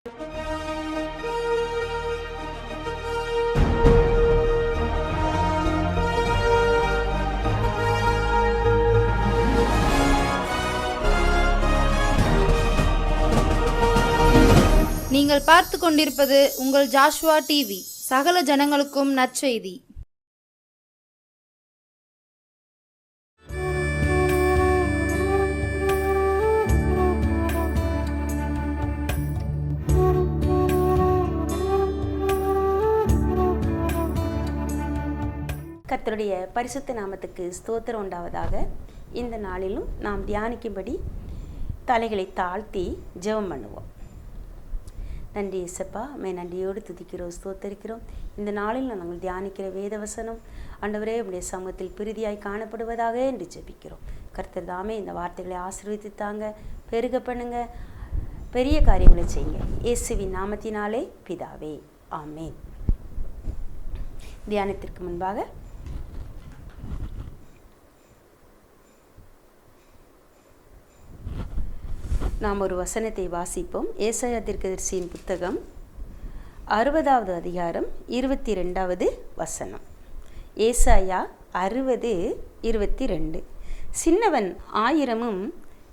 நீங்கள் பார்த்து கொண்டிருப்பது உங்கள் ஜாஷ்வா டிவி. சகல ஜனங்களுக்கும் நற்செய்தி. கர்த்தருடைய பரிசுத்த நாமத்துக்கு ஸ்தோத்திரம் உண்டாவதாக. இந்த நாளிலும் நாம் தியானிக்கும்படி தலைகளை தாழ்த்தி ஜெபம் பண்ணுவோம். நன்றி இயேசப்பா, நன்றியோடு துதிக்கிறோம், ஸ்தோத்தரிக்கிறோம். இந்த நாளில் நாங்கள் தியானிக்கிற வேதவசனம் ஆண்டவரே உடைய சமூகத்தில் பிரீதியாய் காணப்படுவதாக என்று ஜெபிக்கிறோம். கர்த்தர் தாமே இந்த வார்த்தைகளை ஆசீர்வதித்து தாங்க, பெருக பண்ணுங்க, பெரிய காரியங்களை செய்யுங்க. இயேசுவின் நாமத்தினாலே பிதாவே, ஆமேன். தியானத்திற்கு முன்பாக நாம் ஒரு வசனத்தை வாசிப்போம். ஏசாயா தீர்க்கதரிசியின் புத்தகம் 60வது அதிகாரம் 22வது வசனம். ஏசாயா 60:22. சின்னவன் 1000மும்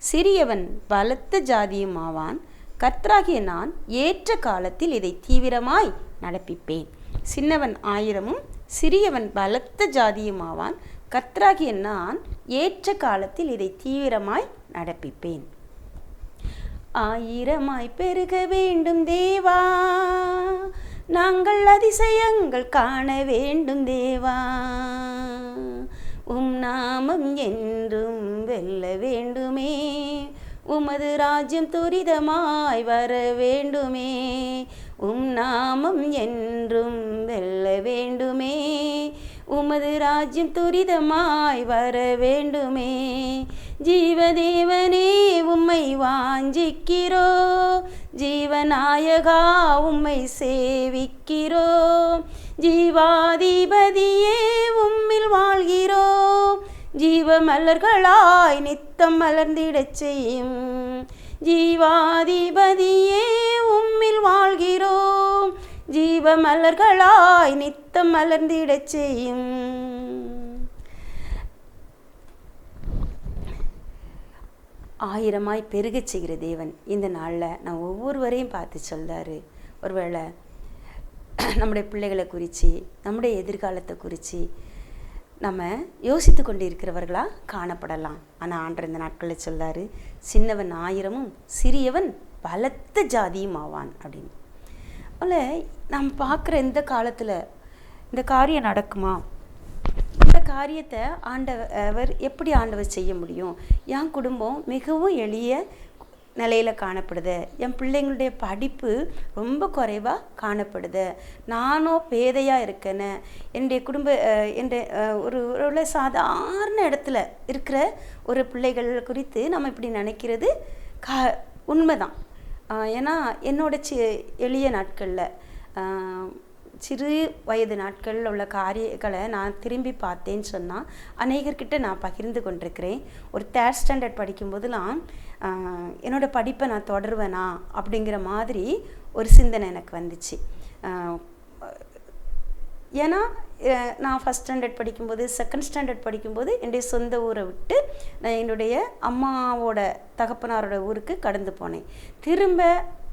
சிறியவன் பலத்த ஜாதியும் ஆவான். கர்த்தராகிய நான் ஏற்ற காலத்தில் இதை தீவிரமாய் நடப்பிப்பேன். சின்னவன் 1000மும் சிறியவன் பலத்த ஜாதியும் ஆவான். கர்த்தராகிய நான் ஏற்ற காலத்தில் இதை தீவிரமாய் நடப்பிப்பேன். 1000மாய் பெருக வேண்டும் தேவா, நாங்கள் அதிசயங்கள் காண வேண்டும் தேவா. நாமம் என்றும் வெல்ல வேண்டுமே, உமது ராஜ்யம் துரிதமாய் வர வேண்டுமே. நாமம் என்றும் வெல்ல வேண்டுமே, உமது ராஜ்யம் துரிதமாய் வர வேண்டுமே. ஜீவதேவனே உம்மை வாஞ்சிக்கிறோ, ஜீவநாயகா உம்மை சேவிக்கிறோ. ஜீவாதிபதியே உம்மில் வாழ்கிறோ, ஜீவ மலர்களாய் நித்தம் மலர்ந்திடச் செய்யும். ஜீவாதிபதியே உம்மில் வாழ்கிறோ, ஜீவ மலர்களாய் நித்தம் மலர்ந்திடச் செய்யும். ஆயிரமாய் பெருகச் செய்கிற தேவன் இந்த நாளில் நான் ஒவ்வொருவரையும் பார்த்து சொல்றாரு. ஒருவேளை நம்முடைய பிள்ளைகளை குறித்து, நம்முடைய எதிர்காலத்தை குறித்து நம்ம யோசித்து கொண்டு இருக்கிறவர்களாக காணப்படலாம். ஆனால் ஆண்டவர் இந்த நாட்களில் சொல்றாரு, சின்னவன் 1000மும் சிறியவன் பலத்த ஜாதியும் ஆவான் அப்படின்னு. அதில் நாம் பார்க்குற இந்த காலத்தில் இந்த காரியம் நடக்குமா? இந்த காரியத்தை ஆண்டவர் எப்படி ஆண்டவர் செய்ய முடியும்? என் குடும்பம் மிகவும் எளிய நிலையில் காணப்படுது, என் பிள்ளைங்களுடைய படிப்பு ரொம்ப குறைவாக காணப்படுது, நானும் பேதையாக இருக்கேன்னு, என்னுடைய ஒரு சாதாரண இடத்துல இருக்கிற ஒரு பிள்ளைகள் குறித்து நம்ம இப்படி நினைக்கிறது உண்மைதான். ஏன்னா என்னோட எளிய நாட்களில், சிறு வயது நாட்களில் உள்ள காரியங்களை நான் திரும்பி பார்த்தேன்னு சொன்னால் அநேகர்கிட்ட நான் பகிர்ந்து கொண்டிருக்கிறேன். ஒரு 3rd ஸ்டாண்டர்ட் படிக்கும்போதெல்லாம் என்னோடய படிப்பை நான் தொடருவேனா அப்படிங்கிற மாதிரி ஒரு சிந்தனை எனக்கு வந்துச்சு. ஏன்னா நான் 1st ஸ்டாண்டர்ட் படிக்கும்போது, 2nd ஸ்டாண்டர்ட் படிக்கும்போது என்னுடைய சொந்த ஊரை விட்டு நான் என்னுடைய அம்மாவோட தகப்பனாரோட ஊருக்கு கடந்து போனேன். திரும்ப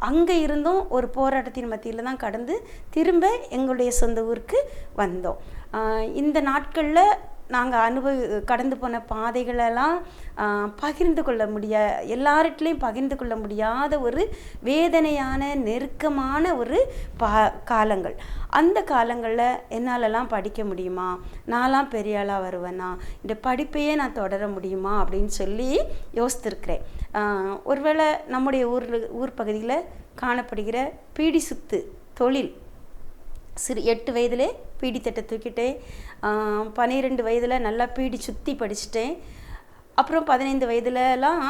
அங்கே இருந்தும் ஒரு போராட்டத்தின் மத்தியில் தான் கடந்து திரும்ப எங்களுடைய சொந்த ஊருக்கு வந்தோம். இந்த நாட்களில் நாங்கள் கடந்து போன பாதைகளெல்லாம் பகிர்ந்து கொள்ள எல்லார்கிட்டையும் பகிர்ந்து கொள்ள முடியாத ஒரு வேதனையான நெருக்கமான ஒரு காலங்கள். அந்த காலங்களில் என்னாலலாம் படிக்க முடியுமா, நான்லாம் பெரிய ஆளாக வருவேனா, இந்த படிப்பையே நான் தொடர முடியுமா அப்படின்னு சொல்லி யோசித்திருக்கிறேன். ஒருவேளை நம்முடைய ஊர் பகுதியில் காணப்படுகிற பீடி சுத்து தொழில், 8 வயதிலே பீடி தட்டை தூக்கிட்டேன். 12 வயதில் நல்லா பீடி சுற்றி படிச்சுட்டேன். அப்புறம் 15 வயதுலலாம்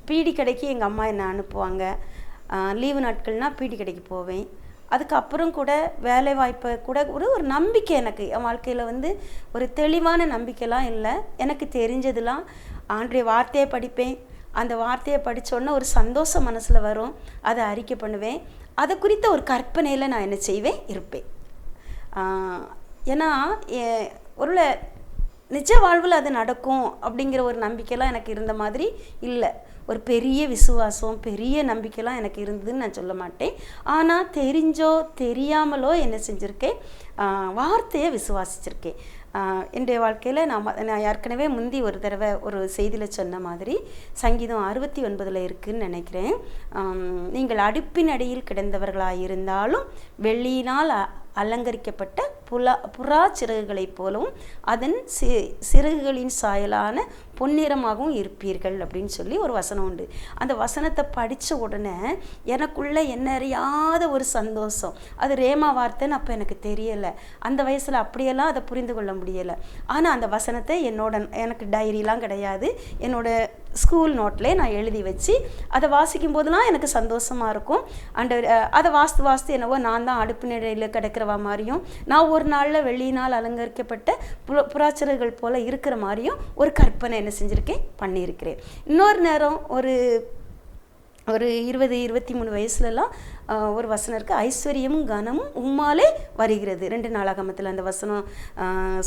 பீடி கடைக்கு எங்கள் அம்மா என்னை அனுப்புவாங்க. லீவு நாட்கள்னால் பீடி கடைக்கு போவேன். அதுக்கப்புறம் கூட வேலை வாய்ப்பை கூட ஒரு நம்பிக்கை எனக்கு என் வாழ்க்கையில் ஒரு தெளிவான நம்பிக்கைலாம் இல்லை. எனக்கு தெரிஞ்சதுலாம் ஆண்டவருடைய வார்த்தையை படிப்பேன். அந்த வார்த்தையை படித்தோன்னே ஒரு சந்தோஷம் மனசில் வரும், அதை அறிக்கை பண்ணுவேன். அதை குறித்த ஒரு கற்பனையில் நான் என்ன செய்வேன், இருப்பேன். ஏன்னா ஒரு நிஜ வாழ்வில் அது நடக்கும் அப்படிங்கிற ஒரு நம்பிக்கைலாம் எனக்கு இருந்த மாதிரி இல்லை. ஒரு பெரிய விசுவாசம், பெரிய நம்பிக்கைலாம் எனக்கு இருந்ததுன்னு நான் சொல்ல மாட்டேன். ஆனால் தெரிஞ்சோ தெரியாமலோ என்ன செஞ்சுருக்கேன், வார்த்தையை விசுவாசிச்சிருக்கேன். என்னுடைய வாழ்க்கையில் நான் ஏற்கனவே முந்தி ஒரு தடவை ஒரு செய்தியில் சொன்ன மாதிரி சங்கீதம் 69 இருக்குதுன்னு நினைக்கிறேன். நீங்கள் அடுப்பின் அடியில் கிடந்தவர்களாக இருந்தாலும் வெள்ளியினால் அலங்கரிக்கப்பட்ட புறா சிறகுகளைப் போலவும் அதன் சிறகுகளின் சாயலான பொன்னிறமாகவும் இருப்பீர்கள் அப்படின்னு சொல்லி ஒரு வசனம் உண்டு. அந்த வசனத்தை படித்த உடனே எனக்குள்ளே என்ன அறியாத ஒரு சந்தோஷம். அது ரேமா வார்த்தைன்னு அப்போ எனக்கு தெரியலை. அந்த வயசில் அப்படியெல்லாம் அதை புரிந்து கொள்ள முடியலை. ஆனால் அந்த வசனத்தை எனக்கு டைரிலாம் கிடையாது, என்னோடய ஸ்கூல் நோட்லேயே நான் எழுதி வச்சு அதை வாசிக்கும் போதெல்லாம் எனக்கு சந்தோஷமாக இருக்கும். அதை வாஸ்து என்னவோ நான் தான் அடுப்பு நிலையில் கிடக்கிறவா மாதிரியும், நான் ஒரு நாளில் வெள்ளியினால் அலங்கரிக்கப்பட்ட புறாச்சல்கள் போல் இருக்கிற மாதிரியும் ஒரு கற்பனை என்ன செஞ்சுருக்கேன், பண்ணியிருக்கிறேன். இன்னொரு நேரம் ஒரு 20-23 வயசுலலாம் ஒரு வசனம் இருக்குது, ஐஸ்வர்யமும் கனமும் உம்மாலே வருகிறது. 2 நாளாகமத்தில் அந்த வசனம்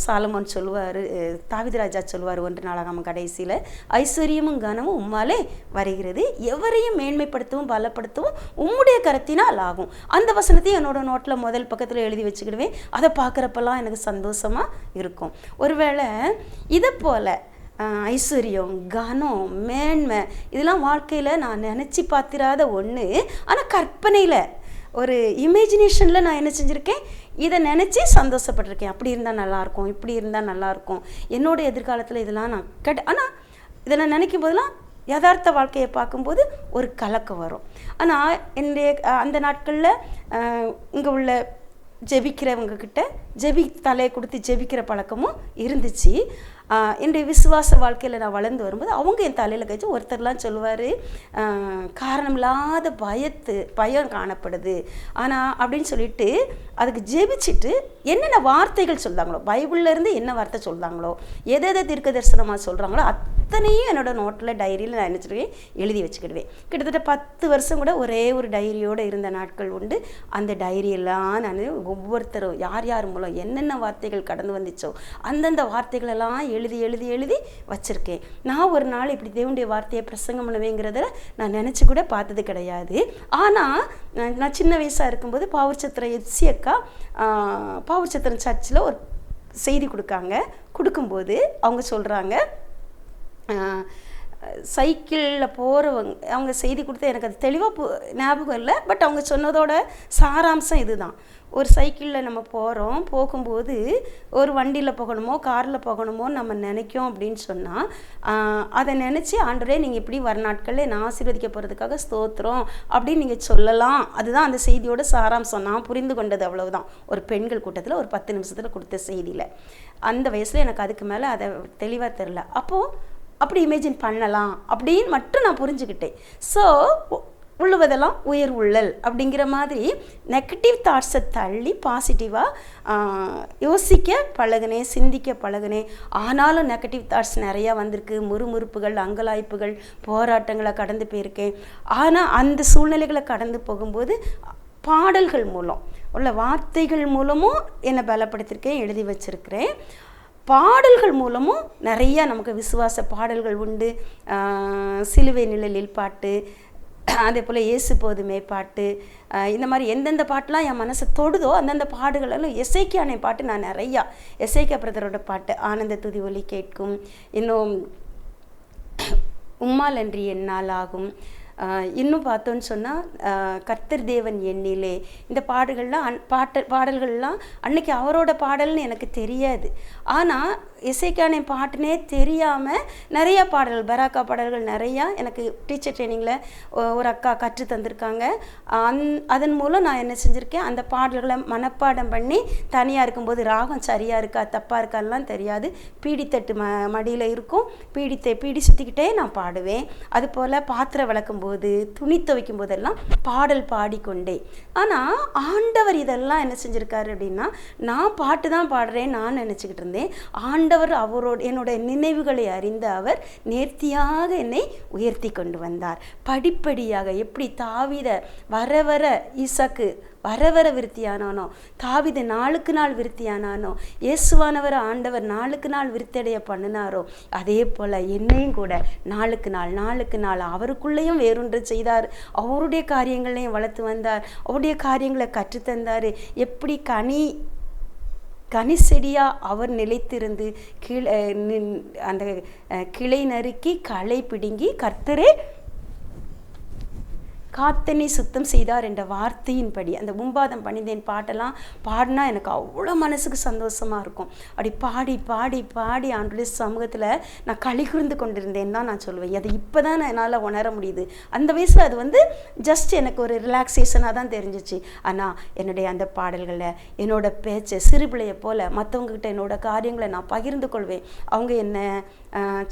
சாலமோன் சொல்லுவார், தாவீதுராஜா சொல்லுவார் 1 நாளாகமம் கடைசியில், ஐஸ்வர்யமும் கனமும் உம்மாலே வருகிறது, எவரையும் மேன்மைப்படுத்தவும் பலப்படுத்தவும் உம்முடைய கரத்தினால் ஆகும். அந்த வசனத்தையும் என்னோட நோட்டில் முதல் பக்கத்தில் எழுதி வச்சுக்கிடுவேன். அதை பார்க்குறப்பெல்லாம் எனக்கு சந்தோஷமாக இருக்கும். ஒருவேளை இதை போல் ஐஸ்வர்யம், கனம், மேன்மை இதெல்லாம் வாழ்க்கையில் நான் நினச்சி பார்த்திராத ஒன்று. ஆனால் கற்பனையில் ஒரு இமேஜினேஷனில் நான் என்ன செஞ்சுருக்கேன், இதை நினச்சி சந்தோஷப்பட்டிருக்கேன். அப்படி இருந்தால் நல்லாயிருக்கும், இப்படி இருந்தால் நல்லாயிருக்கும், என்னோடய எதிர்காலத்தில் இதெல்லாம் நான் ஆனால் இதை நான் நினைக்கும் போதெல்லாம் யதார்த்த வாழ்க்கையை பார்க்கும்போது ஒரு கலக்கம் வரும். ஆனால் என்னுடைய அந்த நாட்களில் இங்கே உள்ள ஜெபிக்கிறவங்கக்கிட்ட தலையை கொடுத்து ஜெபிக்கிற பழக்கமும் இருந்துச்சு. என்னுடைய விசுவாச வாழ்க்கையில் நான் வளர்ந்து வரும்போது அவங்க என் தலையில் கழிச்சு ஒருத்தர்லாம் சொல்லுவார், காரணமில்லாத பயம் காணப்படுது. ஆனால் அப்படின்னு சொல்லிட்டு அதுக்கு ஜெபிச்சுட்டு என்னென்ன வார்த்தைகள் சொல்கிறாங்களோ, பைபிள்லேருந்து என்ன வார்த்தை சொல்கிறாங்களோ, எதை தீர்க்க தரிசனமாக சொல்கிறாங்களோ அத்தனையும் என்னோட நோட்டில் டைரியில் நான் நினச்சிருக்கேன், எழுதி வச்சுக்கிடுவேன். கிட்டத்தட்ட 10 வருஷம் கூட ஒரே ஒரு டைரியோடு இருந்த நாட்கள் உண்டு. அந்த டைரியெல்லாம் நான் ஒவ்வொருத்தரும் யார் மூலம் என்னென்ன வார்த்தைகள் கடந்து வந்துச்சோ அந்தந்த வார்த்தைகளெல்லாம் எழுதி வச்சுருக்கேன். நான் ஒரு நாள் இப்படி தேவனுடைய வார்த்தையை பிரசங்கம் பண்ணுவேங்கிறத நான் நினச்சி கூட பார்த்தது கிடையாது. ஆனால் நான் சின்ன வயசாக இருக்கும்போது பாவூர்சத்திரம் எச்சி அக்கா பாவூர்சத்திரம் சர்ச்சில் ஒரு செய்தி கொடுக்கும்போது அவங்க சொல்கிறாங்க, சைக்கிளில் போகிறவங்க அவங்க செய்தி கொடுத்து எனக்கு அது தெளிவாக ஞாபகம் இல்லை. பட் அவங்க சொன்னதோட சாராம்சம் இதுதான். ஒரு சைக்கிளில் நம்ம போகும்போது ஒரு வண்டியில் போகணுமோ காரில் போகணுமோ நம்ம நினைக்கும் அப்படின்னு சொன்னால் அதை நினச்சி ஆண்டவரே நீங்கள் இப்படி வர நாட்களில் நான் ஆசீர்வதிக்க போகிறதுக்காக ஸ்தோத்திரம் அப்படின்னு நீங்கள் சொல்லலாம். அதுதான் அந்த செய்தியோட சாராம்சம். நான் புரிந்து கொண்டது அவ்வளவுதான். ஒரு பெண்கள் கூட்டத்தில் ஒரு 10 நிமிஷத்தில் கொடுத்த செய்தியில். அந்த வயசில் எனக்கு அதுக்கு மேலே அதை தெளிவாக தெரில. அப்படி இமேஜின் பண்ணலாம் அப்படின்னு மட்டும் நான் புரிஞ்சுக்கிட்டேன். ஸோ உள்ளுவதெல்லாம் உயர் உள்ளல் அப்படிங்கிற மாதிரி நெகட்டிவ் தாட்ஸை தள்ளி பாசிட்டிவாக யோசிக்க பழகுனேன், சிந்திக்க பழகுனேன். ஆனாலும் நெகட்டிவ் தாட்ஸ் நிறையா வந்திருக்கு. முறுமுறுப்புகள், அங்கலாய்ப்புகள், போராட்டங்களை கடந்து போயிருக்கேன். ஆனால் அந்த சூழ்நிலைகளை கடந்து போகும்போது பாடல்கள் மூலம் உள்ள வார்த்தைகள் மூலமும் என்னை பலப்படுத்தியிருக்கேன், எழுதி வச்சுருக்கிறேன். பாடல்கள் மூலமும் நிறையா நமக்கு விசுவாச பாடல்கள் உண்டு. சிலுவை நிழலில் பாட்டு, அதே போல் இயேசு போதுமே பாட்டு, இந்த மாதிரி எந்தெந்த பாட்டெலாம் என் மனசை தொடுதோ அந்தந்த பாடுகளெல்லாம் எசேக்கியானை பாட்டு நான் நிறையா, எசேக்கியா பிரதரோட பாட்டு ஆனந்த துதி ஒலி கேட்கும், இன்னும் உம்மால் அன்றி என்னால் ஆகும், இன்னும் பார்த்தோன்னு சொன்னால் கர்த்தர் தேவன் எண்ணிலே, இந்த பாடல்கள்லாம் அன்னைக்கு அவரோட பாடல்னு எனக்கு தெரியாது. ஆனால் இசைக்கான பாட்டுனே தெரியாமல் நிறையா பாடல்கள், பராக்கா பாடல்கள் நிறையா எனக்கு டீச்சர் ட்ரைனிங்கில் ஒரு அக்கா கற்று தந்திருக்காங்க. அதன் மூலம் நான் என்ன செஞ்சுருக்கேன், அந்த பாடல்களை மனப்பாடம் பண்ணி தனியாக இருக்கும்போது ராகம் சரியாக இருக்கா தப்பாக இருக்காலாம் தெரியாது. பீடித்தட்டு மடியில் இருக்கும், பீடி சுற்றிக்கிட்டே நான் பாடுவேன். அதுபோல் பாத்திரம் விளக்கும் போது, துணி துவைக்கும் போதெல்லாம் பாடல் பாடிக்கொண்டே. ஆனால் ஆண்டவர் இதெல்லாம் என்ன செஞ்சுருக்காரு அப்படின்னா, நான் பாட்டு தான் பாடுறேன் நான் நினச்சிக்கிட்டு இருந்தேன். ஆண்டவர் என்னோட நினைவுகளை அறிந்த அவர் நேர்த்தியாக என்னை உயர்த்தி கொண்டு வந்தார். படிப்படியாக எப்படி தாவீதை வர வர ஈசாக்கு வர வர விருத்தியானானோ, தாவீது நாளுக்கு நாள் விருத்தியானானோ, இயேசுவானவர் ஆண்டவர் நாளுக்கு நாள் விருத்தடைய பண்ணினாரோ, அதே போல் என்னையும் கூட நாளுக்கு நாள் அவருக்குள்ளேயும் வேறொன்று செய்தார். அவருடைய காரியங்களையும் வளர்த்து வந்தார். அவருடைய காரியங்களை கற்றுத்தந்தார். எப்படி கனி செடியாக அவர் நிலைத்திருந்து அந்த கிளை நறுக்கி களை பிடுங்கி கர்த்தரே காத்தனை சுத்தம் செய்தார் என்ற வார்த்தையின்படி அந்த மும்பாதம் பணிந்தேன் பாட்டெல்லாம் பாடினா எனக்கு அவ்வளோ மனசுக்கு சந்தோஷமாக இருக்கும். அப்படி பாடி பாடி பாடி ஆண்டுடைய சமூகத்தில் நான் களி கூர்ந்து கொண்டிருந்தேன் தான் நான் சொல்லுவேன். அது இப்போ தான் என்னால் உணர முடியுது. அந்த வயசில் அது ஜஸ்ட் எனக்கு ஒரு ரிலாக்ஸேஷனாக தான் தெரிஞ்சிச்சு. ஆனால் என்னுடைய அந்த பாடல்களில் என்னோட பேச்சை சிறுபிள்ளையை போல் மற்றவங்ககிட்ட என்னோட காரியங்களை நான் பகிர்ந்து கொள்வேன். அவங்க என்ன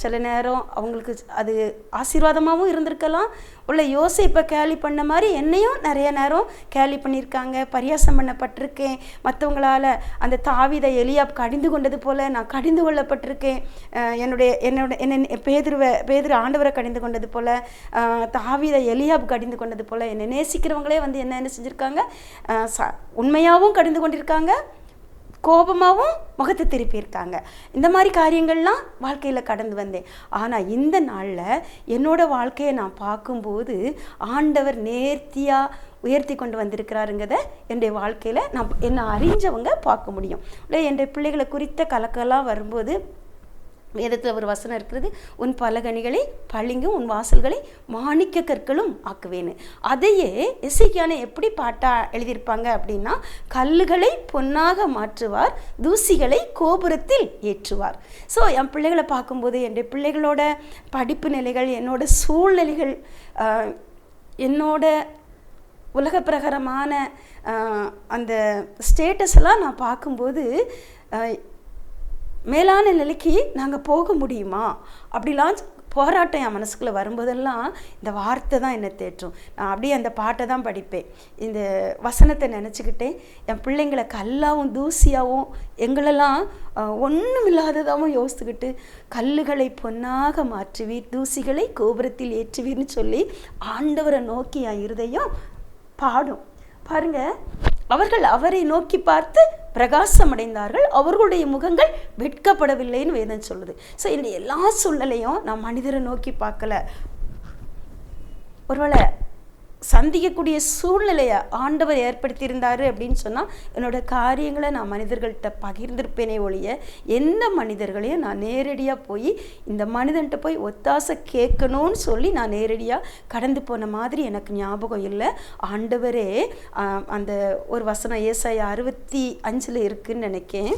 சில நேரம் அவங்களுக்கு அது ஆசீர்வாதமாகவும் இருந்திருக்கலாம். உள்ள யோசேப்பை கேலி பண்ண மாதிரி என்னையும் நிறைய நேரம் கேலி பண்ணியிருக்காங்க, பரியாசம் பண்ணப்பட்டிருக்கேன். மற்றவங்களால் அந்த தாவீதை எலியாப் கடிந்து கொண்டது போல் நான் கடிந்து கொள்ளப்பட்டிருக்கேன். என்னை பேதுரு ஆண்டவரை கடிந்து கொண்டது போல், தாவீதை எலியாப் கடிந்து கொண்டது போல் என்னை நேசிக்கிறவங்களே என்ன செஞ்சுருக்காங்க, உண்மையாகவும் கடிந்து கொண்டிருக்காங்க, கோபமாகவும் முகத்தை திருப்பியிருக்காங்க. இந்த மாதிரி காரியங்கள்லாம் வாழ்க்கையில் கடந்து வந்தேன். ஆனால் இந்த நாளில் என்னோட வாழ்க்கையை நான் பார்க்கும்போது ஆண்டவர் நேர்த்தியாக உயர்த்தி கொண்டு வந்திருக்கிறாருங்கிறத என்னுடைய வாழ்க்கையில் என்னை அறிஞ்சவங்க பார்க்க முடியும். என்னுடைய பிள்ளைகளை குறித்த கலக்கெல்லாம் வரும்போது வேதத்தில் ஒரு வசனம் இருக்கிறது, உன் பலகணிகளை பளிங்கும் உன் வாசல்களை மாணிக்க கற்களும் ஆக்குவேன்னு. அதையே எசேக்கியானை எப்படி பாட்டா எழுதியிருப்பாங்க அப்படின்னா, கல்லுகளை பொன்னாக மாற்றுவார், தூசிகளை கோபுரத்தில் ஏற்றுவார். ஸோ என் பிள்ளைகளை பார்க்கும்போது என்னுடைய பிள்ளைகளோட படிப்பு நிலைகள், என்னோட சூழ்நிலைகள், என்னோட உலக பிரகாரமான அந்த ஸ்டேட்டஸ் எல்லாம் நான் பார்க்கும்போது மேலான நிலைக்கு நாங்கள் போக முடியுமா அப்படிலாம் போராட்டம் என் மனசுக்குள்ளே வரும்போதெல்லாம் இந்த வார்த்தை தான் என்னை தேற்றும். நான் அப்படியே அந்த பாட்டை தான் படிப்பேன். இந்த வசனத்தை நினச்சிக்கிட்டே என் பிள்ளைங்களை கல்லாவும் தூசியாகவும் எங்களெல்லாம் ஒன்றும் இல்லாததாகவும் யோசித்துக்கிட்டு கல்லுகளை பொன்னாக மாற்றுவீர், தூசிகளை கோபுரத்தில் ஏற்றுவீர்னு சொல்லி ஆண்டவரை நோக்கி என் இருதயம் பாடும். பாருங்க, அவர்கள் அவரை நோக்கி பார்த்து பிரகாசம் அடைந்தார்கள், அவர்களுடைய முகங்கள் வெட்கப்படவில்லைன்னு வேதம் சொல்லுது. ஸோ இந்த எல்லா சூழ்நிலையும் நான் மனிதரை நோக்கி பார்க்கல. ஒருவேளை சந்திக்கக்கூடிய சூழ்நிலையை ஆண்டவர் ஏற்படுத்தியிருந்தாரு அப்படின்னு சொன்னால் என்னோட காரியங்களை நான் மனிதர்கள்ட்ட பகிர்ந்திருப்பேனே ஒழிய எந்த மனிதர்களையும் நான் நேரடியாக போய் இந்த மனிதன்கிட்ட போய் ஒத்தாசை கேட்கணும்னு சொல்லி நான் நேரடியாக கடந்து போன மாதிரி எனக்கு ஞாபகம் இல்லை. ஆண்டவரே அந்த ஒரு வசனம் ஏசாயா 65 இருக்குன்னு நினைக்கேன்,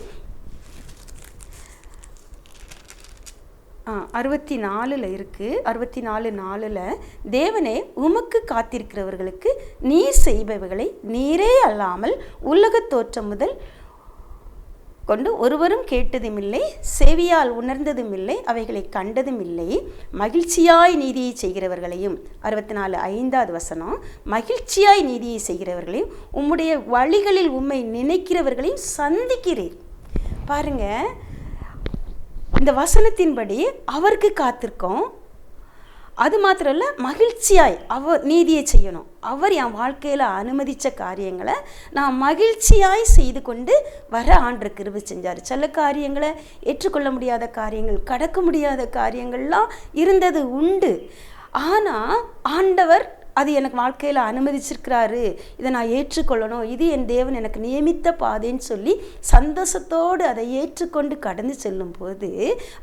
64 இருக்குது. 64:4 தேவனே உமக்கு காத்திருக்கிறவர்களுக்கு நீர் செய்பவைகளை நீரே அல்லாமல் உலகத் தோற்றம் முதல் கொண்டு ஒருவரும் கேட்டதுமில்லை, செவியால் உணர்ந்ததும் இல்லை, அவைகளை கண்டதும் இல்லை. மகிழ்ச்சியாய் நீதியை செய்கிறவர்களையும் 64:5 மகிழ்ச்சியாய் நீதியை செய்கிறவர்களையும் உம்முடைய வழிகளில் உம்மை நினைக்கிறவர்களையும் சந்திக்கிறீர். பாருங்க, இந்த வசனத்தின்படி அவருக்கு காத்திருக்கோம். அது மாத்திரம் இல்லை, மகிழ்ச்சியாய் அவர் நீதியை செய்யணும். அவர் என் வாழ்க்கையில் அனுமதித்த காரியங்களை நான் மகிழ்ச்சியாய் செய்து கொண்டு வர ஆண்டு கிருபை செஞ்சார். சில காரியங்களை ஏற்றுக்கொள்ள முடியாத காரியங்கள், கடக்க முடியாத காரியங்கள்லாம் இருந்தது உண்டு. ஆனால் ஆண்டவர் அது எனக்கு வாழ்க்கையில் அனுமதிச்சிருக்கிறாரு, இதை நான் ஏற்றுக்கொள்ளணும், இது என் தேவன் எனக்கு நியமித்த பாதைன்னு சொல்லி சந்தோஷத்தோடு அதை ஏற்றுக்கொண்டு கடந்து செல்லும் போது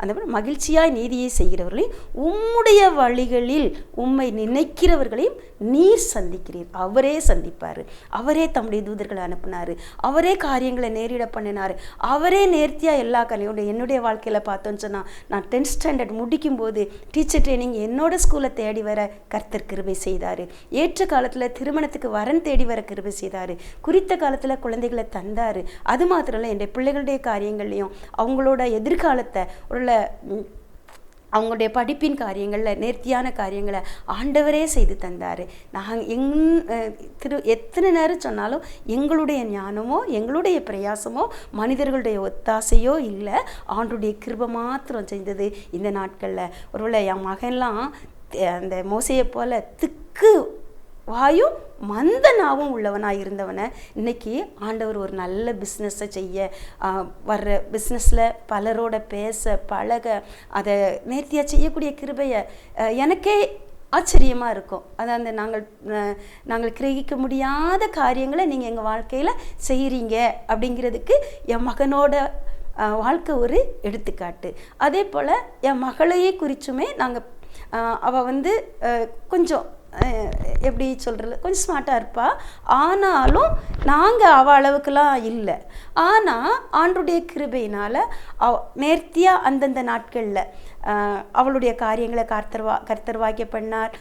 அந்த மகிழ்ச்சியாய் நீதியை செய்கிறவர்களையும் உம்முடைய வழிகளில் உம்மை நினைக்கிறவர்களையும் நீர் சந்திக்கிறீர். அவரே சந்திப்பார், அவரே தம்முடைய தூதர்களை அனுப்பினார், அவரே காரியங்களை நேரிட பண்ணினார், அவரே நேர்த்தியாக எல்லா காரியங்களும். என்னுடைய வாழ்க்கையில் பார்த்தோன்னு சொன்னால் நான் 10th ஸ்டாண்டர்ட் முடிக்கும் போது டீச்சர் ட்ரைனிங் என்னோட ஸ்கூலை தேடி வர கர்த்தர் கிருபை செய்தார். ஏற்ற காலத்தில் திருமணத்துக்கு வரன் தேடி வர கிருபை செய்தார். குறித்த காலத்தில் குழந்தைகளை தந்தார். அது மாத்திரம் இல்லை, என்னுடைய பிள்ளைகளுடைய காரியங்கள்லையும் அவங்களோட எதிர்காலத்தை உள்ள அவங்களுடைய படிப்பின் காரியங்களில் நேர்த்தியான காரியங்களை ஆண்டவரே செய்து தந்தார். நாங்கள் எத்தனை நேரம் சொன்னாலும் எங்களுடைய ஞானமோ எங்களுடைய பிரயாசமோ மனிதர்களுடைய ஒத்தாசையோ இல்லை, ஆண்டுடைய கிருபை மாத்திரம் செய்தது இந்த நாட்களில். ஒருவேளை என் மகன்லாம் அந்த மோசையை போல திக்கு வாயும் மந்த நாவும் உள்ளவனாக இருந்தவனை இன்னைக்கு ஆண்டவர் ஒரு நல்ல பிஸ்னஸை செய்ய, வர்ற பிஸ்னஸில் பலரோட பேச பழக அதை நேர்த்தியாக செய்யக்கூடிய கிருபையை எனக்கே ஆச்சரியமாக இருக்கும். அதாவது நாங்கள் கிரகிக்க முடியாத காரியங்களை நீங்கள் எங்கள் வாழ்க்கையில் செய்கிறீங்க அப்படிங்கிறதுக்கு என் மகனோட வாழ்க்கை ஒரு எடுத்துக்காட்டு. அதே போல் என் மகளையே குறிச்சுமே நாங்கள் அவள் கொஞ்சம் எப்படி சொல்கிறது, கொஞ்சம் ஸ்மார்ட்டாக இருப்பாள். ஆனாலும் நாங்கள் அவள் அளவுக்குலாம் இல்லை. ஆனால் ஆண்டுடைய கிருபையினால் நேர்த்தியாக அந்தந்த நாட்களில் அவளுடைய காரியங்களை கர்த்தர் வாக்கிய பண்ணார்.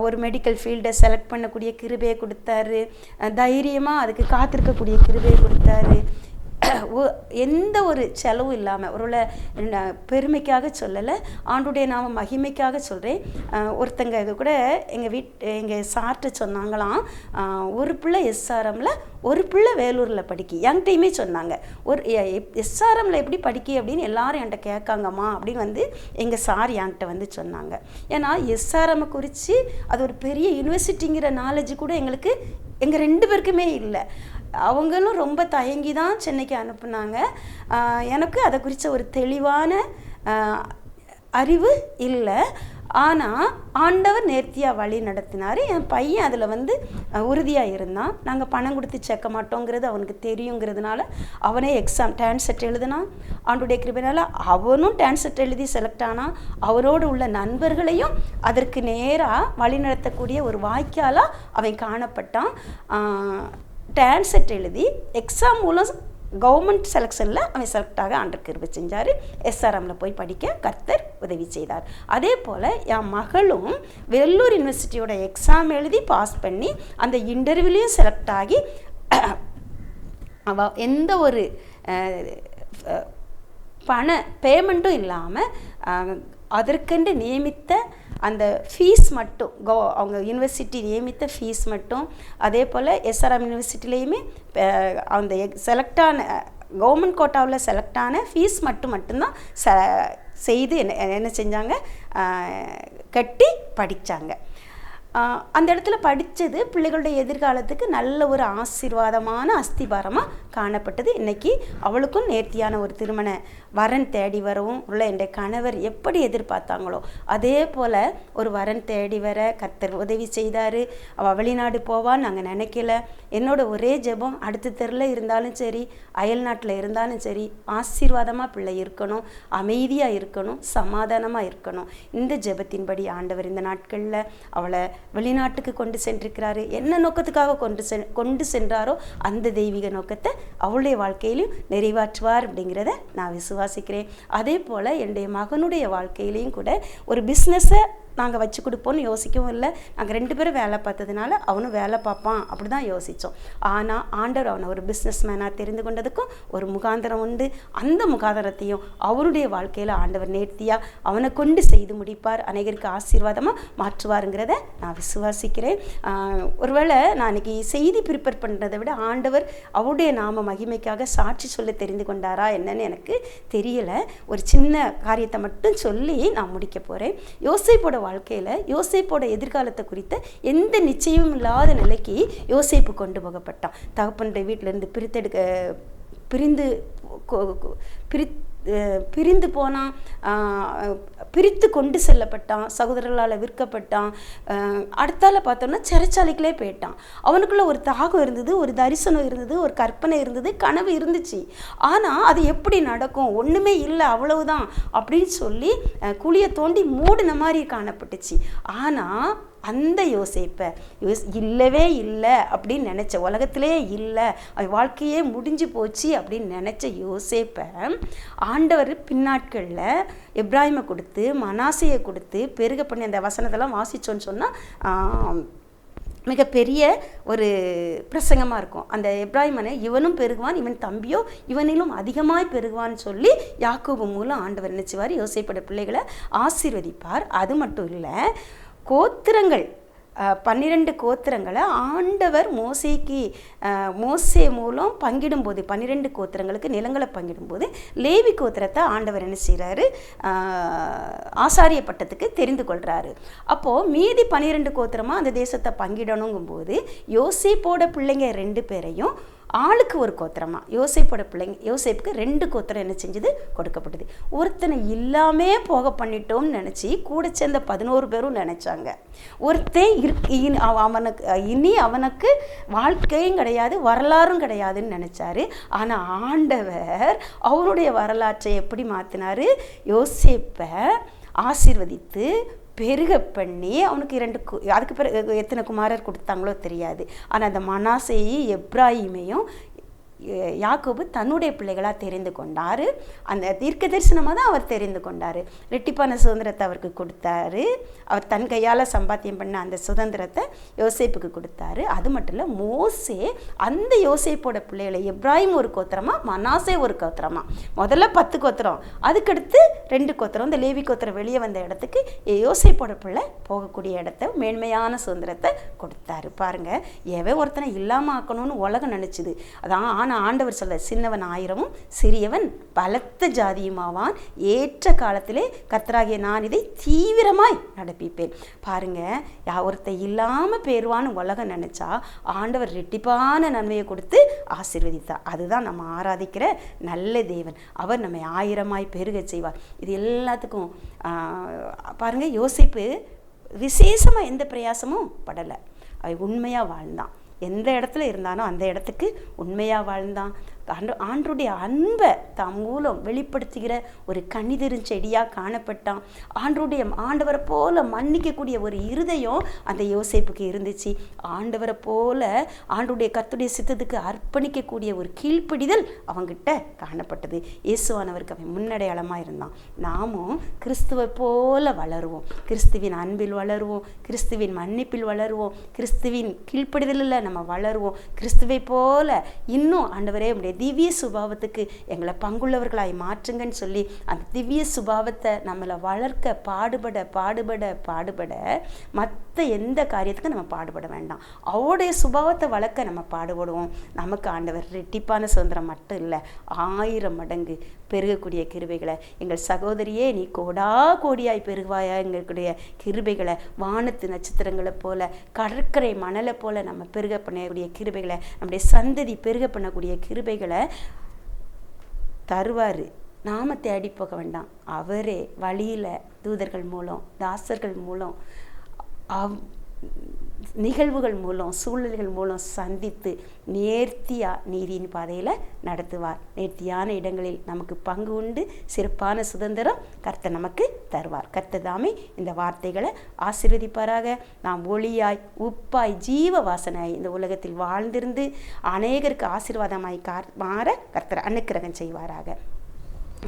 ஒரு மெடிக்கல் ஃபீல்டை செலக்ட் பண்ணக்கூடிய கிருபையை கொடுத்தாரு. தைரியமாக அதுக்கு காத்திருக்கக்கூடிய கிருபையை கொடுத்தாரு. எந்த ஒரு செலவும் இல்லாமல், ஒருவேளை பெருமைக்காக சொல்லலை, ஆண்டுடைய நாம மகிமைக்காக சொல்கிறேன். ஒருத்தங்க இது கூட எங்கள் சார்ட்ட சொன்னாங்களாம், ஒரு பிள்ளை எஸ்ஆர்எம்மில் ஒரு பிள்ளை வேலூரில் படிக்கி. என்கிட்டையுமே சொன்னாங்க, ஒரு எஸ்ஆர்எம்மில் எப்படி படிக்கி அப்படின்னு எல்லாரும் என்கிட்ட கேட்காங்கம்மா அப்படின்னு எங்கள் சார் என்கிட்ட சொன்னாங்க. ஏன்னா எஸ்ஆர்எம்மை குறித்து அது ஒரு பெரிய யூனிவர்சிட்டிங்கிற நாலேஜ் கூட எங்கள் 2 பேருக்குமே இல்லை. அவங்களும் ரொம்ப தயங்கி தான் சென்னைக்கு அனுப்புனாங்க. எனக்கு அதை குறித்த ஒரு தெளிவான அறிவு இல்லை. ஆனால் ஆண்டவர் நேர்த்தியாக வழி நடத்தினார். என் பையன் அதில் உறுதியாக இருந்தான். நாங்கள் பணம் கொடுத்து சேர்க்க மாட்டோங்கிறது அவனுக்கு தெரியுங்கிறதுனால அவனே எக்ஸாம் டான்செட் எழுதினான். ஆண்டுடைய கிருபையினால் அவனும் டான்செட் எழுதி செலக்ட் ஆனான். அவரோடு உள்ள நண்பர்களையும் அதற்கு நேராக வழி நடத்தக்கூடிய ஒரு வாய்க்காலாக அவன் காணப்பட்டான். டான்செட் எழுதி எக்ஸாம் மூலம் கவர்மெண்ட் செலெக்ஷனில் அவன் செலக்டாக ஆண்டவர் கிருபை செஞ்சார். எஸ்ஆர்எம்மில் போய் படிக்க கர்த்தர் உதவி செய்தார். அதே போல் என் மகளும் வெள்ளூர் யூனிவர்சிட்டியோட எக்ஸாம் எழுதி பாஸ் பண்ணி அந்த இன்டர்வியூலையும் செலக்ட் ஆகி அவள் எந்த ஒரு பண பேமெண்ட்டும் இல்லாமல் அதற்கென்று நியமித்த அந்த ஃபீஸ் மட்டும் அவங்க யூனிவர்சிட்டி நியமித்த ஃபீஸ் மட்டும், அதே போல் எஸ்ஆர்எம் யூனிவர்சிட்டிலையுமே அந்த செலக்டான கவர்மெண்ட் கோட்டாவில் செலக்டான ஃபீஸ் மட்டும்தான் செய்து என்ன செஞ்சாங்க, கட்டி படித்தாங்க. அந்த இடத்துல படித்தது பிள்ளைகளுடைய எதிர்காலத்துக்கு நல்ல ஒரு ஆசீர்வாதமான அஸ்திபாரமாக காணப்பட்டது. இன்றைக்கி அவளுக்கும் நேர்த்தியான ஒரு திருமண வரன் தேடி வரவும் உள்ள என்னுடைய கணவர் எப்படி எதிர்பார்த்தாங்களோ அதே போல் ஒரு வரன் தேடி வர கர்த்தர் உதவி செய்தார். அவள் வெளிநாடு போவான்னு நாங்கள் நினைக்கல. என்னோட ஒரே ஜெபம், அடுத்த தெருவில் இருந்தாலும் சரி அயல் நாட்டில் இருந்தாலும் சரி ஆசீர்வாதமாக பிள்ளை இருக்கணும், அமைதியாக இருக்கணும், சமாதானமாக இருக்கணும். இந்த ஜெபத்தின்படி ஆண்டவர் இந்த நாட்களில் அவளை வெளிநாட்டுக்கு கொண்டு சென்றிருக்கிறாரு. என்ன நோக்கத்துக்காக கொண்டு சென்றாரோ அந்த தெய்வீக நோக்கத்தை அவளுடைய வாழ்க்கையிலையும் நிறைவேற்றுவார் அப்படிங்கிறத நான் விசுவாசிக்கிறேன். அதே போல் என்னுடைய மகனுடைய வாழ்க்கையிலையும் கூட ஒரு பிஸ்னஸை நாங்கள் வச்சு கொடுப்போன்னு யோசிக்கவும் இல்லை. நாங்கள் 2 பேரும் வேலை பார்த்ததுனால அவனும் வேலை பார்ப்பான் அப்படி தான் யோசித்தோம். ஆனால் ஆண்டவர் அவனை ஒரு பிஸ்னஸ் மேனாக தெரிந்து கொண்டதுக்கும் ஒரு முகாந்திரம் உண்டு. அந்த முகாந்திரத்தையும் அவருடைய வாழ்க்கையில் ஆண்டவர் நேர்த்தியாக அவனை கொண்டு செய்து முடிப்பார், அநேகருக்கு ஆசீர்வாதமாக மாற்றுவாருங்கிறத நான் விசுவாசிக்கிறேன். ஒருவேளை நான் இன்றைக்கி செய்தி ப்ரிப்பேர் பண்ணுறதை விட ஆண்டவர் அவருடைய நாம மகிமைக்காக சாட்சி சொல்ல தெரிந்து கொண்டாரா என்னன்னு எனக்கு தெரியலை. ஒரு சின்ன காரியத்தை மட்டும் சொல்லி நான் முடிக்க போகிறேன். யோசேப்போட வாழ்க்கையில் யோசேப்போட எதிர்காலத்தை குறித்த எந்த நிச்சயமும் இல்லாத நிலைக்கு யோசேப்பு கொண்டு போகப்பட்டான். தகப்பனுடைய வீட்டிலேருந்து பிரிந்து போனான், பிரித்து கொண்டு செல்லப்பட்டான், சகோதரர்களால் விற்கப்பட்டான். அடுத்தால பார்த்தோம்னா சிறைச்சாலைக்குள்ளே போயிட்டான். அவனுக்குள்ள ஒரு தாகம் இருந்தது, ஒரு தரிசனம் இருந்தது, ஒரு கற்பனை இருந்தது, கனவு இருந்துச்சு. ஆனால் அது எப்படி நடக்கும், ஒன்றுமே இல்லை அவ்வளவுதான் அப்படின்னு சொல்லி குழியை தோண்டி மூடின மாதிரி காணப்பட்டுச்சு. ஆனால் அந்த யோசேப்பை இல்லவே இல்லை அப்படின்னு நினச்ச, உலகத்திலே இல்லை, வாழ்க்கையே முடிஞ்சு போச்சு அப்படின்னு நினச்ச யோசேப்பை ஆண்டவர் பின்னாட்களில் எப்ராஹிமை கொடுத்து மனாசையை கொடுத்து பெருக பண்ணி அந்த வசனத்தெல்லாம் வாசித்தோன்னு சொன்னால் மிகப்பெரிய ஒரு பிரசங்கமாக இருக்கும். அந்த எப்ராஹிமனை இவனும் பெருகுவான், இவன் தம்பியோ இவனிலும் அதிகமாய் பெருகுவான்னு சொல்லி யாக்கோபு மூலம் ஆண்டவர் நினைச்சுவார், யோசேப்போட பிள்ளைகளை ஆசீர்வதிப்பார். அது மட்டும் இல்லை, கோத்திரங்கள் 12 கோத்திரங்களை ஆண்டவர் மோசே மூலம் பங்கிடும்போது 12 கோத்திரங்களுக்கு நிலங்களை பங்கிடும்போது லேவி கோத்திரத்தை ஆண்டவர் என்ன செய்கிறாரு, ஆசாரிய பட்டத்துக்கு தெரிந்து கொள்கிறாரு. அப்போது மீதி 12 கோத்திரமாக அந்த தேசத்தை பங்கிடணுங்கும்போது யோசேப்போட பிள்ளைங்க 2 பேரையும் ஆளுக்கு ஒரு கோத்திரமா யோசேப்புக்கு 2 கோத்திரம் என்ன செஞ்சது, கொடுக்கப்பட்டது. ஒருத்தனை இல்லாமே போக பண்ணிட்டோம்னு நினச்சி கூட சேர்ந்த 11 பேரும் நினச்சாங்க. ஒருத்தன் அவனுக்கு வாழ்க்கையும் கிடையாது, வரலாறும் கிடையாதுன்னு நினச்சாரு. ஆனால் ஆண்டவர் அவனுடைய வரலாற்றை எப்படி மாற்றினாரு, யோசேப்பை ஆசீர்வதித்து பெருக பண்ணி அவனுக்கு 2 அதுக்கு பிறகு எத்தனை குமாரர் கொடுத்தாங்களோ தெரியாது. ஆனால் அந்த மனாசேயும் எப்ராஹிமையும் யாக்கோபு தன்னுடைய பிள்ளைகளாக தெரிந்து கொண்டார். அந்த தீர்க்க தரிசனமாக தான் அவர் தெரிந்து கொண்டார். ரெட்டிப்பான சுதந்திரத்தை அவருக்கு கொடுத்தாரு. அவர் தன் கையால் சம்பாத்தியம் பண்ண அந்த சுதந்திரத்தை யோசேப்புக்கு கொடுத்தாரு. அது மட்டும் இல்லை, மோசே அந்த யோசேப்போட பிள்ளைகளை எப்ராஹிம் ஒரு கோத்திரமா, மனாசே ஒரு கோத்திரமா, முதல்ல 10 கோத்திரம், அதுக்கடுத்து 2 கோத்திரம், இந்த லேவி கோத்திரம் வெளியே வந்த இடத்துக்கு யோசேப்போட பிள்ளை போகக்கூடிய இடத்த மேன்மையான சுதந்திரத்தை கொடுத்தாரு. பாருங்க, எவன் ஒருத்தனை இல்லாமல் ஆக்கணும்னு உலகம் நினைச்சுது. அதான் ஆனால் ஆண்டவர் சொல்ல, சின்னவன் 1000 சிறியவன் பலத்த ஜாதியுமாவான், ஏற்ற காலத்திலே கர்த்தராகிய நான் இதை தீவிரமாய் நடப்பிப்பேன். பாருங்க, ஒருத்த இல்லாமல் பேருவான்னு உலகம் நினைச்சா ஆண்டவர் ரெட்டிப்பான நன்மையை கொடுத்து ஆசீர்வதித்தார். அதுதான் நம்ம ஆராதிக்கிற நல்ல தேவன். அவர் நம்மை 1000 பெருக செய்வார். இது எல்லாத்துக்கும் பாருங்க, யோசேப்பு விசேஷமாக எந்த பிரயாசமும் படலை. அவன் உண்மையாக வாழ்ந்தான். எந்த இடத்துல இருந்தானோ அந்த இடத்துக்கு உண்மையாக வாழ்ந்தான். ஆண்டருடைய அன்பை தாம் மூலம் வெளிப்படுத்துகிற ஒரு கனிதரும் செடியாக காணப்பட்டான். ஆண்டவரை போல மன்னிக்கக்கூடிய ஒரு இருதயம் அந்த யோசேப்புக்கு இருந்துச்சு. ஆண்டவரை போல ஆண்டருடைய கர்த்தருடைய சித்தத்துக்கு அர்ப்பணிக்கக்கூடிய ஒரு கீழ்ப்பிடிதல் அவங்கிட்ட காணப்பட்டது. இயேசுவானவருக்கு அவன் முன்னடையாளமாக இருந்தான். நாமும் கிறிஸ்துவை போல வளருவோம், கிறிஸ்துவின் அன்பில் வளருவோம், கிறிஸ்துவின் மன்னிப்பில் வளருவோம், கிறிஸ்துவின் கீழ்ப்பிடிதலில் நம்ம வளருவோம். கிறிஸ்துவை போல இன்னும் ஆண்டவரே உடைய திவ்ய சுபாவத்துக்கு எங்களை பங்குள்ளவர்களாய் மாற்றுங்கன்னு சொல்லி அந்த திவ்ய சுபாவத்தை நம்மளை வளர்க்க பாடுபட மற்ற எந்த காரியத்துக்கும் நம்ம பாடுபட வேண்டாம். அவருடைய சுபாவத்தை வளர்க்க நம்ம பாடுபடுவோம். நமக்கு ஆண்டவர் ரெட்டிப்பான சுதந்திரம் மட்டும் இல்லை, 1000 மடங்கு பெருகக்கூடிய கிருபைகளை, எங்கள் சகோதரியே நீ கோடியாய் பெருகுவாயா, எங்களுடைய கிருபைகளை வானத்து நட்சத்திரங்களை போல கடற்கரை மணலை போல நம்ம பெருக பண்ணக்கூடிய கிருபைகளை, நம்முடைய சந்ததி பெருக பண்ணக்கூடிய கிருபைகளை தருவார். நாம தேடி போக வேண்டாம். அவரே வழியில் தூதர்கள் மூலம், தாசர்கள் மூலம், நிகழ்வுகள் மூலம், சூழ்நிலைகள் மூலம் சந்தித்து நேர்த்தியாக நீதியின் பாதையில் நடத்துவார். நேர்த்தியான இடங்களில் நமக்கு பங்கு உண்டு, சிறப்பான சுதந்திரம் கர்த்தர் நமக்கு தருவார். கர்த்தர் தாமே இந்த வார்த்தைகளை ஆசீர்வதிப்பாராக. நாம் ஒளியாய் உப்பாய் ஜீவ வாசனாய் இந்த உலகத்தில் வாழ்ந்திருந்து அநேகருக்கு ஆசீர்வாதமாய் மாற கர்த்தர் அனுக்கிரகம் செய்வாராக.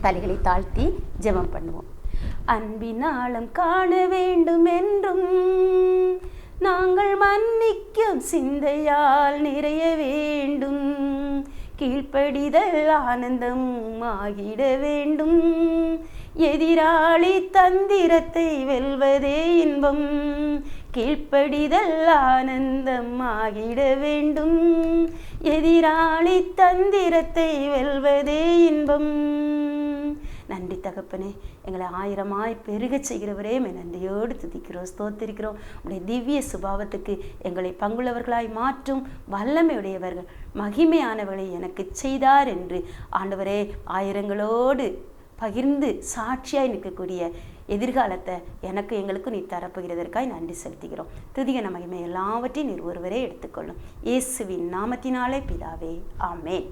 தலைகளை தாழ்த்தி ஜெபம் பண்ணுவோம். அன்பினாலும் காண வேண்டும் என்றும் நாங்கள் மன்னிக்கும் சிந்தையால் நிறைய வேண்டும், கீழ்ப்படிதல் ஆனந்தம் ஆகிட வேண்டும், எதிராளி தந்திரத்தை வெல்வதே இன்பம், கீழ்ப்படிதல் ஆனந்தம் ஆகிட வேண்டும், எதிராளி தந்திரத்தை வெல்வதே இன்பம். நன்றி தகப்பனே, எங்களை 1000 பெருக செய்கிறவரே நன்றியோடு துதிக்கிறோம், ஸ்தோத்திரிக்கிறோம். உடைய திவ்ய சுபாவத்துக்கு எங்களை பங்குள்ளவர்களாய் மாற்றும் வல்லமையுடையவர்கள், மகிமையானவர்களை எனக்கு செய்தார் என்று ஆண்டவரே 1000ங்களோடு பகிர்ந்து சாட்சியாய் நிற்கக்கூடிய எதிர்காலத்தை எனக்கு எங்களுக்கும் நீ தரப்போகிறதற்காய் நன்றி செலுத்துகிறோம். துதிகன மகிமை எல்லாவற்றையும் நீர் ஒருவரே எடுத்துக்கொள்ளும். இயேசுவின் நாமத்தினாலே பிதாவே, ஆமென்.